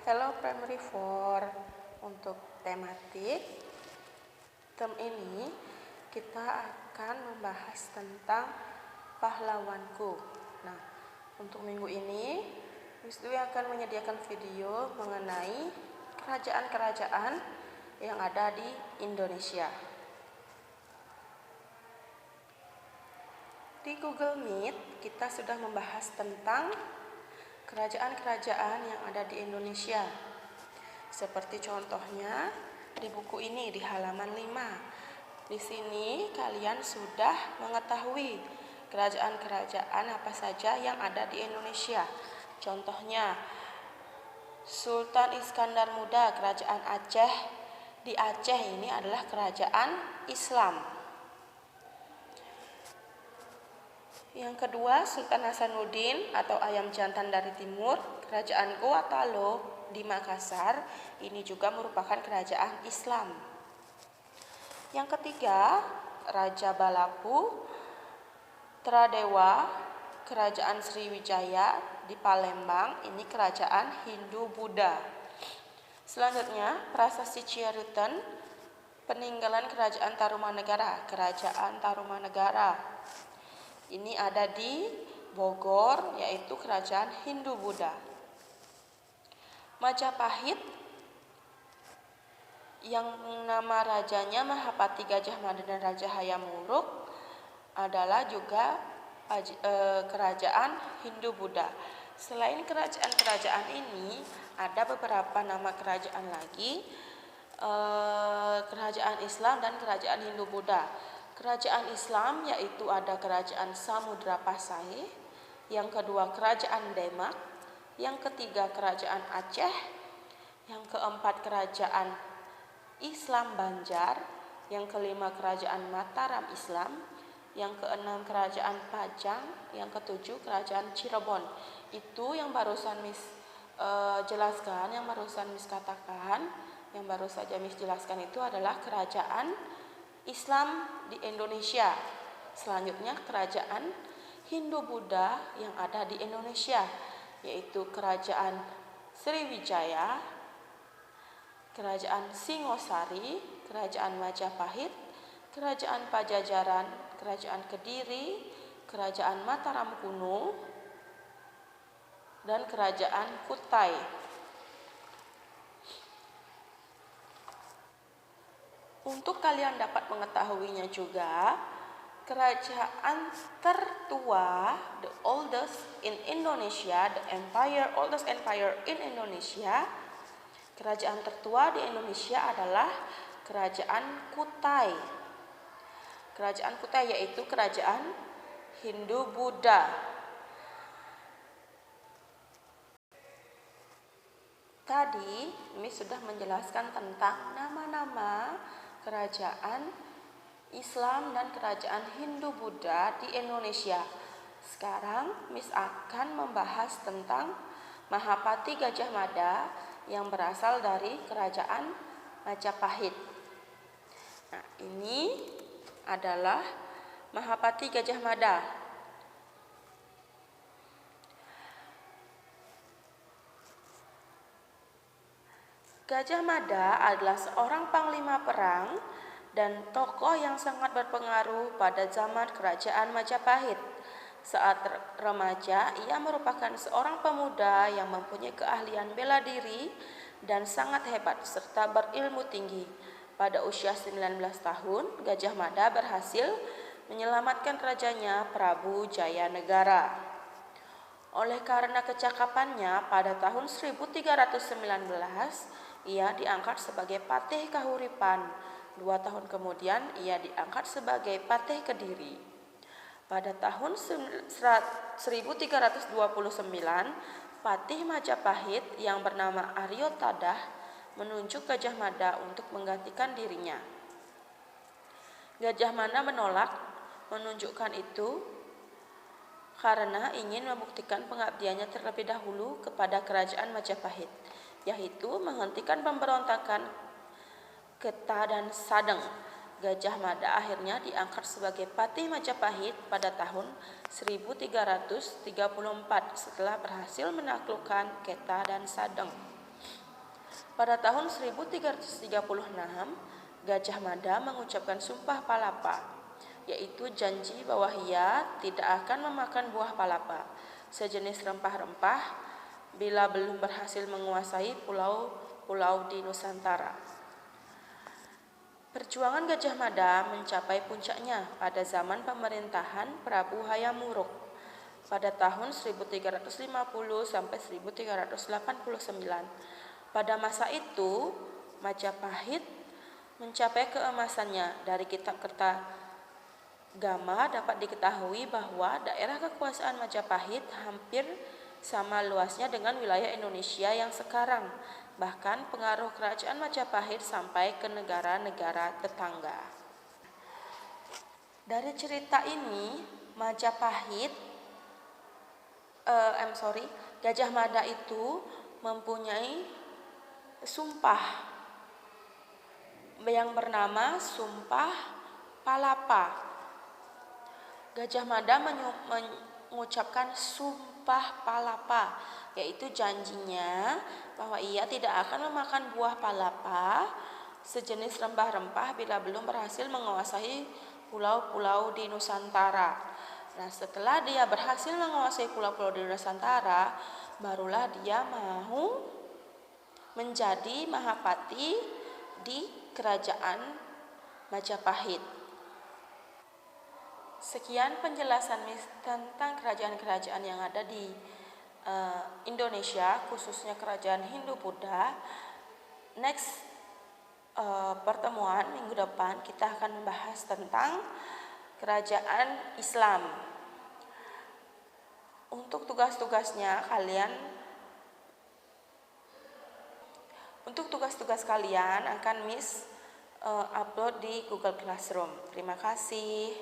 Hello Primary 4. Untuk tematik term ini kita akan membahas tentang pahlawanku. Nah, untuk minggu ini Miss Dwi akan menyediakan video mengenai kerajaan-kerajaan yang ada di Indonesia. Di Google Meet kita sudah membahas tentang kerajaan-kerajaan yang ada di Indonesia. Seperti contohnya di buku ini di halaman 5. Di sini kalian sudah mengetahui kerajaan-kerajaan apa saja yang ada di Indonesia. Contohnya Sultan Iskandar Muda, kerajaan Aceh. Di Aceh ini adalah kerajaan Islam. Yang kedua, Sultan Hasanuddin atau Ayam Jantan dari Timur, kerajaan Goa Talo di Makassar, ini juga merupakan kerajaan Islam. Yang ketiga, Raja Balapu Tradewa, kerajaan Sriwijaya di Palembang, ini kerajaan Hindu-Buddha. Selanjutnya, Prasasti Ciarutan, peninggalan kerajaan Tarumanegara, kerajaan Tarumanegara. Ini ada di Bogor, yaitu kerajaan Hindu-Buddha. Majapahit yang nama rajanya Mahapati Gajah Mada dan Raja Hayam Wuruk adalah juga kerajaan Hindu-Buddha. Selain kerajaan-kerajaan ini, ada beberapa nama kerajaan lagi, kerajaan Islam dan kerajaan Hindu-Buddha. Kerajaan Islam yaitu ada kerajaan Samudra Pasai, yang kedua kerajaan Demak, yang ketiga kerajaan Aceh, yang keempat kerajaan Islam Banjar, yang kelima kerajaan Mataram Islam, yang keenam kerajaan Pajang, yang ketujuh kerajaan Cirebon. Itu yang barusan Miss jelaskan, yang barusan Miss katakan, yang baru saja Miss jelaskan itu adalah kerajaan Islam di Indonesia. Selanjutnya kerajaan Hindu-Buddha yang ada di Indonesia, yaitu kerajaan Sriwijaya, kerajaan Singosari, kerajaan Majapahit, kerajaan Pajajaran, kerajaan Kediri, kerajaan Mataram Kuno, dan kerajaan Kutai. Untuk kalian dapat mengetahuinya juga, kerajaan tertua, the oldest in Indonesia, oldest empire in Indonesia, kerajaan tertua di Indonesia adalah kerajaan Kutai. Kerajaan Kutai yaitu kerajaan Hindu-Buddha. Tadi Miss sudah menjelaskan tentang nama-nama kerajaan Islam dan kerajaan Hindu-Buddha di Indonesia. Sekarang Miss akan membahas tentang Mahapati Gajah Mada yang berasal dari kerajaan Majapahit. Nah, ini adalah Mahapati Gajah Mada. Gajah Mada adalah seorang panglima perang dan tokoh yang sangat berpengaruh pada zaman kerajaan Majapahit. Saat remaja, ia merupakan seorang pemuda yang mempunyai keahlian bela diri dan sangat hebat serta berilmu tinggi. Pada usia 19 tahun, Gajah Mada berhasil menyelamatkan rajanya Prabu Jayanegara. Oleh karena kecakapannya, pada tahun 1319 ia diangkat sebagai Patih Kahuripan. 2 tahun kemudian ia diangkat sebagai Patih Kediri. Pada tahun 1329, Patih Majapahit yang bernama Aryo Tadah menunjuk Gajah Mada untuk menggantikan dirinya. Gajah Mada menolak menunjukkan itu karena ingin membuktikan pengabdiannya terlebih dahulu kepada kerajaan Majapahit, yaitu menghentikan pemberontakan Keta dan Sadeng. Gajah Mada akhirnya diangkat sebagai Patih Majapahit pada tahun 1334 setelah berhasil menaklukkan Keta dan Sadeng. Pada tahun 1336, Gajah Mada mengucapkan Sumpah Palapa, yaitu janji bahwa ia tidak akan memakan buah palapa, sejenis rempah-rempah, bila belum berhasil menguasai pulau-pulau di Nusantara. Perjuangan Gajah Mada mencapai puncaknya pada zaman pemerintahan Prabu Hayam Wuruk pada tahun 1350 sampai 1389. Pada masa itu, Majapahit mencapai keemasannya. Dari kitab Kertagama dapat diketahui bahwa daerah kekuasaan Majapahit hampir sama luasnya dengan wilayah Indonesia yang sekarang. Bahkan pengaruh kerajaan Majapahit sampai ke negara-negara tetangga. Dari cerita ini, Gajah Mada itu mempunyai sumpah yang bernama Sumpah Palapa. Gajah Mada mengucapkan Sumpah Palapa, yaitu janjinya bahwa ia tidak akan memakan buah palapa, sejenis rempah-rempah, bila belum berhasil menguasai pulau-pulau di Nusantara. Nah, setelah dia berhasil menguasai pulau-pulau di Nusantara, barulah dia mau menjadi Mahapati di Kerajaan Majapahit. Sekian penjelasan tentang kerajaan-kerajaan yang ada di Indonesia, khususnya kerajaan Hindu-Buddha. Next pertemuan minggu depan kita akan membahas tentang kerajaan Islam. Untuk tugas-tugasnya kalian akan Miss upload di Google Classroom. Terima kasih.